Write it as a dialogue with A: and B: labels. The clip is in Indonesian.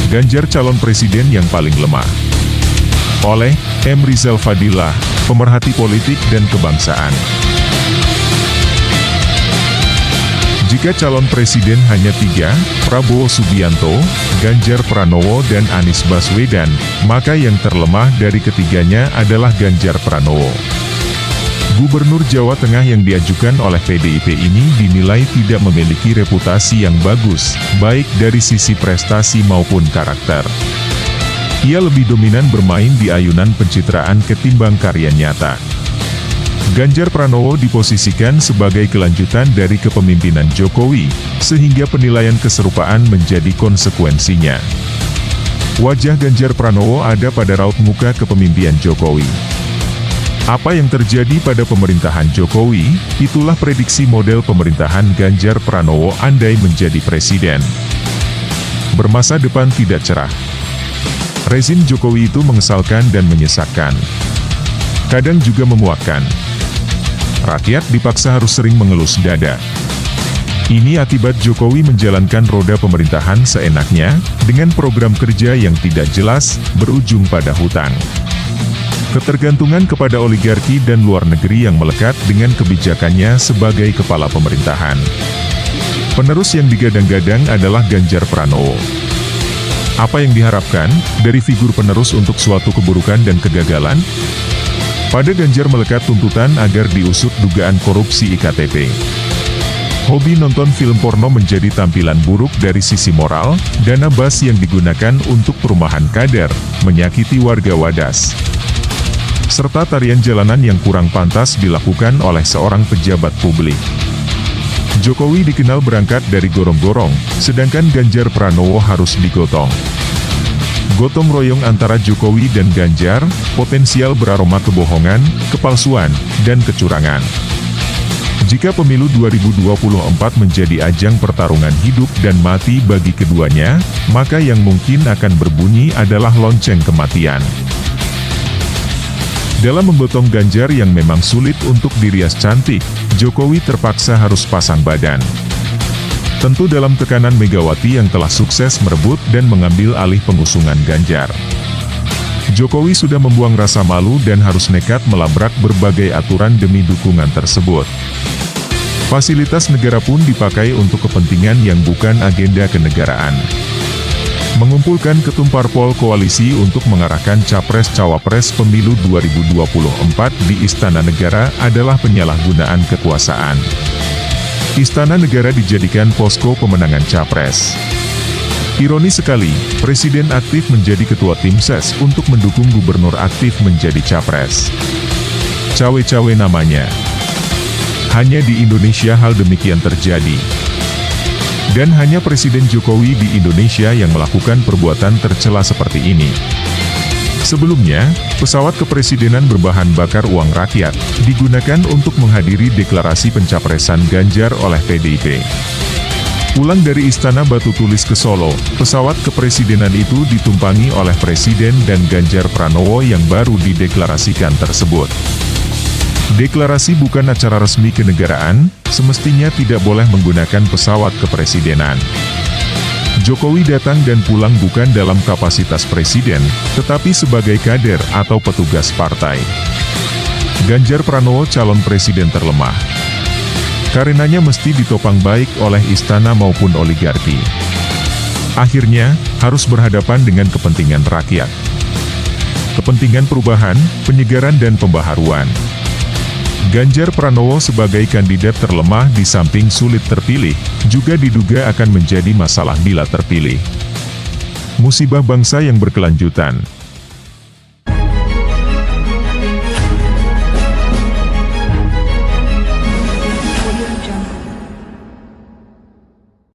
A: Ganjar calon presiden yang paling lemah. Oleh M. Rizal Fadilah, pemerhati politik dan kebangsaan. Jika calon presiden hanya 3, Prabowo Subianto, Ganjar Pranowo dan Anies Baswedan, maka yang terlemah dari ketiganya adalah Ganjar Pranowo. Gubernur Jawa Tengah yang diajukan oleh PDIP ini dinilai tidak memiliki reputasi yang bagus, baik dari sisi prestasi maupun karakter. Ia lebih dominan bermain di ayunan pencitraan ketimbang karya nyata. Ganjar Pranowo diposisikan sebagai kelanjutan dari kepemimpinan Jokowi, sehingga penilaian keserupaan menjadi konsekuensinya. Wajah Ganjar Pranowo ada pada raut muka kepemimpinan Jokowi. Apa yang terjadi pada pemerintahan Jokowi, itulah prediksi model pemerintahan Ganjar Pranowo andai menjadi presiden. Bermasa depan tidak cerah. Rezim Jokowi itu mengesalkan dan menyesakkan. Kadang juga memuakkan. Rakyat dipaksa harus sering mengelus dada. Ini akibat Jokowi menjalankan roda pemerintahan seenaknya, dengan program kerja yang tidak jelas, berujung pada hutang. Ketergantungan kepada oligarki dan luar negeri yang melekat dengan kebijakannya sebagai kepala pemerintahan. Penerus yang digadang-gadang adalah Ganjar Pranowo. Apa yang diharapkan dari figur penerus untuk suatu keburukan dan kegagalan? Pada Ganjar melekat tuntutan agar diusut dugaan korupsi IKTP. Hobi nonton film porno menjadi tampilan buruk dari sisi moral, dana BAS yang digunakan untuk perumahan kader, menyakiti warga Wadas. Serta tarian jalanan yang kurang pantas dilakukan oleh seorang pejabat publik. Jokowi dikenal berangkat dari gorong-gorong, sedangkan Ganjar Pranowo harus digotong. Gotong royong antara Jokowi dan Ganjar, potensial beraroma kebohongan, kepalsuan, dan kecurangan. Jika pemilu 2024 menjadi ajang pertarungan hidup dan mati bagi keduanya, maka yang mungkin akan berbunyi adalah lonceng kematian. Dalam menggotong Ganjar yang memang sulit untuk dirias cantik, Jokowi terpaksa harus pasang badan. Tentu dalam tekanan Megawati yang telah sukses merebut dan mengambil alih pengusungan Ganjar. Jokowi sudah membuang rasa malu dan harus nekat melabrak berbagai aturan demi dukungan tersebut. Fasilitas negara pun dipakai untuk kepentingan yang bukan agenda kenegaraan. Mengumpulkan ketum parpol koalisi untuk mengarahkan capres-cawapres pemilu 2024 di Istana Negara adalah penyalahgunaan kekuasaan. Istana Negara dijadikan posko pemenangan capres. Ironi sekali, Presiden aktif menjadi ketua tim ses untuk mendukung gubernur aktif menjadi capres. Cawe-cawe namanya. Hanya di Indonesia hal demikian terjadi. Dan hanya Presiden Jokowi di Indonesia yang melakukan perbuatan tercela seperti ini. Sebelumnya, pesawat kepresidenan berbahan bakar uang rakyat, digunakan untuk menghadiri deklarasi pencapresan Ganjar oleh PDIP. Pulang dari Istana Batu Tulis ke Solo, pesawat kepresidenan itu ditumpangi oleh Presiden dan Ganjar Pranowo yang baru dideklarasikan tersebut. Deklarasi bukan acara resmi kenegaraan, semestinya tidak boleh menggunakan pesawat kepresidenan. Jokowi datang dan pulang bukan dalam kapasitas presiden, tetapi sebagai kader atau petugas partai. Ganjar Pranowo calon presiden terlemah. Karenanya mesti ditopang baik oleh istana maupun oligarki. Akhirnya, harus berhadapan dengan kepentingan rakyat. Kepentingan perubahan, penyegaran dan pembaharuan. Ganjar Pranowo sebagai kandidat terlemah di samping sulit terpilih, juga diduga akan menjadi masalah bila terpilih. Musibah bangsa yang berkelanjutan.